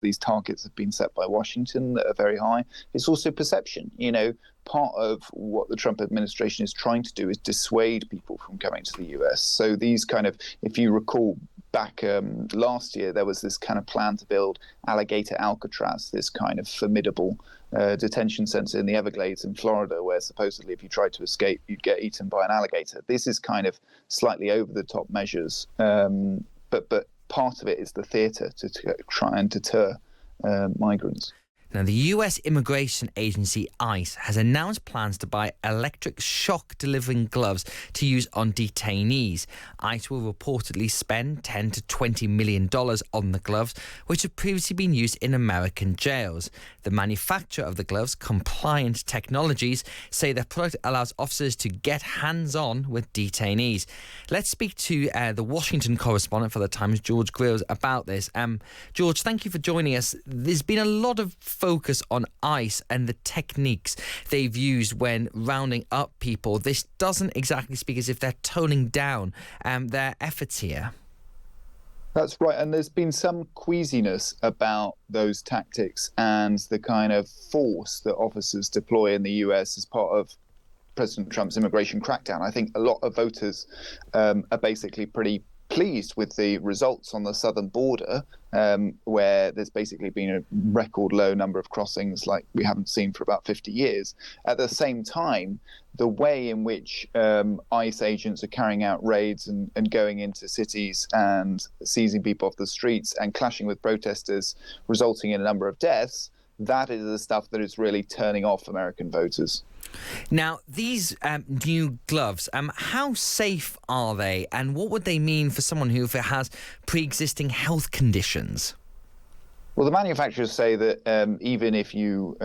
these targets have been set by Washington that are very high. It's also perception. Part of what the Trump administration is trying to do is dissuade people from coming to the US. So these if you recall back last year, there was this kind of plan to build Alligator Alcatraz, this kind of formidable detention center in the Everglades in Florida, where supposedly if you tried to escape, you'd get eaten by an alligator. This is kind of slightly over the top measures, but part of it is the theatre to try and deter migrants. Now, the US Immigration Agency, ICE, has announced plans to buy electric shock-delivering gloves to use on detainees. ICE will reportedly spend $10 to $20 million on the gloves, which have previously been used in American jails. The manufacturer of the gloves, Compliant Technologies, say their product allows officers to get hands-on with detainees. Let's speak to the Washington correspondent for the Times, George Grylls, about this. George, thank you for joining us. There's been a lot of focus on ICE and the techniques they've used when rounding up people. This doesn't exactly speak as if they're toning down their efforts here. That's right, and there's been some queasiness about those tactics and the kind of force that officers deploy in the US as part of President Trump's immigration crackdown. I think a lot of voters are basically pretty pleased with the results on the southern border, where there's basically been a record low number of crossings like we haven't seen for about 50 years. At the same time, the way in which ICE agents are carrying out raids and going into cities and seizing people off the streets and clashing with protesters, resulting in a number of deaths, that is the stuff that is really turning off American voters. Now, these new gloves, how safe are they, and what would they mean for someone who has pre-existing health conditions? Well, the manufacturers say that even if you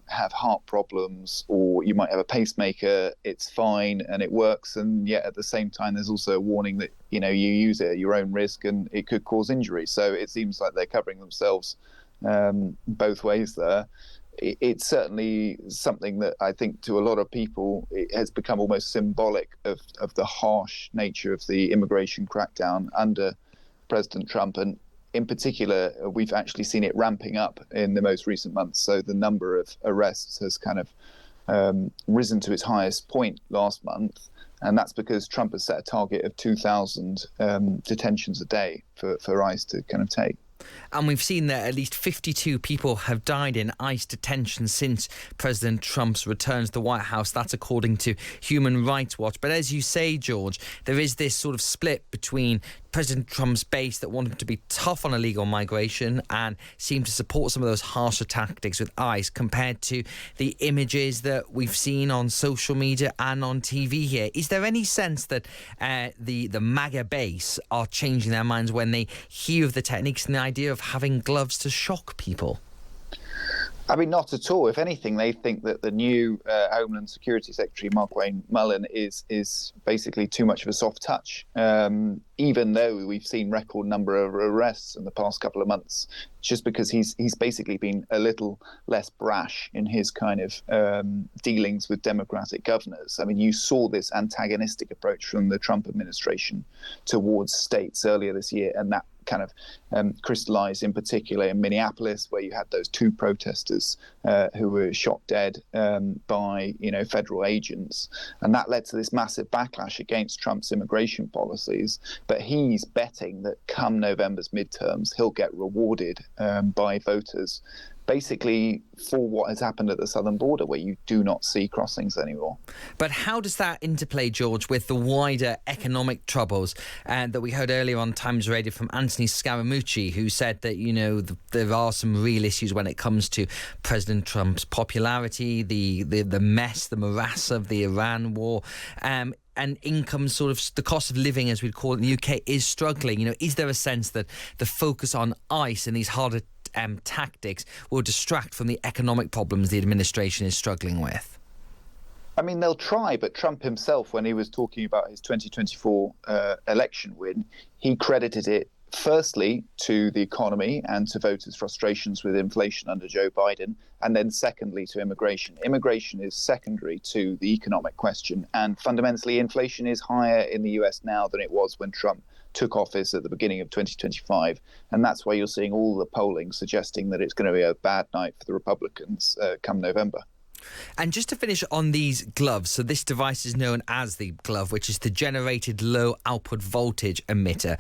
have heart problems or you might have a pacemaker, it's fine and it works. And yet at the same time, there's also a warning that, you use it at your own risk and it could cause injury. So it seems like they're covering themselves both ways there. It's certainly something that I think to a lot of people, it has become almost symbolic of the harsh nature of the immigration crackdown under President Trump. And in particular, we've actually seen it ramping up in the most recent months. So the number of arrests has kind of risen to its highest point last month. And that's because Trump has set a target of 2,000 detentions a day for ICE to kind of take. And we've seen that at least 52 people have died in ICE detention since President Trump's return to the White House. That's according to Human Rights Watch. But as you say, George, there is this sort of split between President Trump's base that wanted to be tough on illegal migration and seemed to support some of those harsher tactics with ICE, compared to the images that we've seen on social media and on TV here. Is there any sense that the MAGA base are changing their minds when they hear of the techniques and the idea of having gloves to shock people? I mean, not at all. If anything, they think that the new Homeland Security Secretary, Markwayne Mullin, is basically too much of a soft touch. Even though we've seen record number of arrests in the past couple of months, just because he's basically been a little less brash in his kind of dealings with Democratic governors. I mean, you saw this antagonistic approach from the Trump administration towards states earlier this year, and that kind of crystallized in particular in Minneapolis, where you had those two protesters who were shot dead by federal agents, and that led to this massive backlash against Trump's immigration policies. But he's betting that come November's midterms, he'll get rewarded by voters, basically for what has happened at the southern border, where you do not see crossings anymore. But how does that interplay, George, with the wider economic troubles that we heard earlier on Times Radio from Anthony Scaramucci, who said that, there are some real issues when it comes to President Trump's popularity, the mess, the morass of the Iran war, and income, sort of the cost of living, as we'd call it in the UK, is struggling. Is there a sense that the focus on ICE and these harder tactics will distract from the economic problems the administration is struggling with? I mean, they'll try, but Trump himself, when he was talking about his 2024 election win, he credited it firstly, to the economy and to voters' frustrations with inflation under Joe Biden, and then secondly, to immigration. Immigration is secondary to the economic question, and fundamentally, inflation is higher in the US now than it was when Trump took office at the beginning of 2025, and that's why you're seeing all the polling suggesting that it's going to be a bad night for the Republicans come November. And just to finish on these gloves, so this device is known as the glove, which is the generated low output voltage emitter.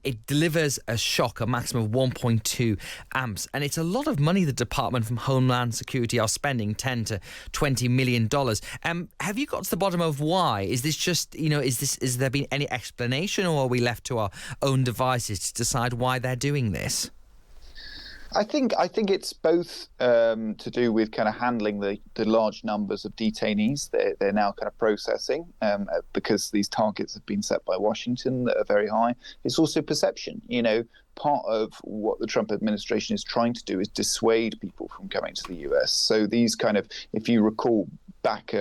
It delivers a shock, a maximum of 1.2 amps, and it's a lot of money the Department of Homeland Security are spending, $10 to $20 million. Have you got to the bottom of why? Is this just, is there been any explanation, or are we left to our own devices to decide why they're doing this? I think it's both to do with kind of handling the large numbers of detainees they're now kind of processing because these targets have been set by Washington that are very high. It's also perception. Part of what the Trump administration is trying to do is dissuade people from coming to the US. So these kind of, if you recall, back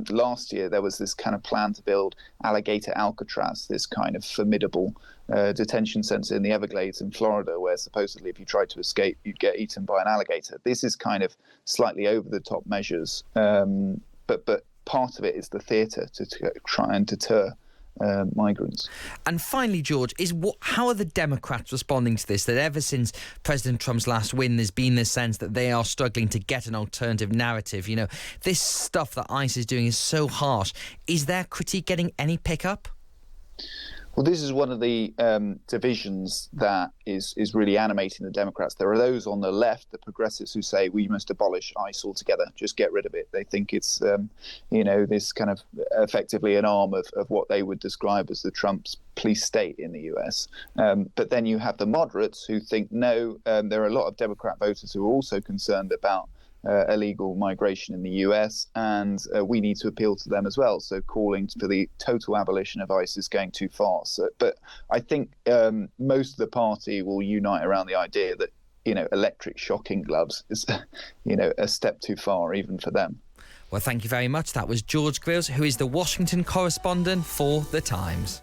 last year, there was this kind of plan to build Alligator Alcatraz, this kind of formidable detention center in the Everglades in Florida, where supposedly if you tried to escape, you'd get eaten by an alligator. This is kind of slightly over-the-top measures, but part of it is the theatre to try and deter migrants. And finally, George, how are the Democrats responding to this? That ever since President Trump's last win, there's been this sense that they are struggling to get an alternative narrative. This stuff that ICE is doing is so harsh. Is their critique getting any pickup? Well, this is one of the divisions that is really animating the Democrats. There are those on the left, the progressives, who say we must abolish ICE altogether, just get rid of it. They think it's, this kind of effectively an arm of what they would describe as the Trump's police state in the US. But then you have the moderates who think, no, there are a lot of Democrat voters who are also concerned about illegal migration in the US, and we need to appeal to them as well. So calling for the total abolition of ICE is going too far. But I think most of the party will unite around the idea that, electric shocking gloves is, a step too far even for them. Well, thank you very much. That was George Grylls, who is the Washington correspondent for The Times.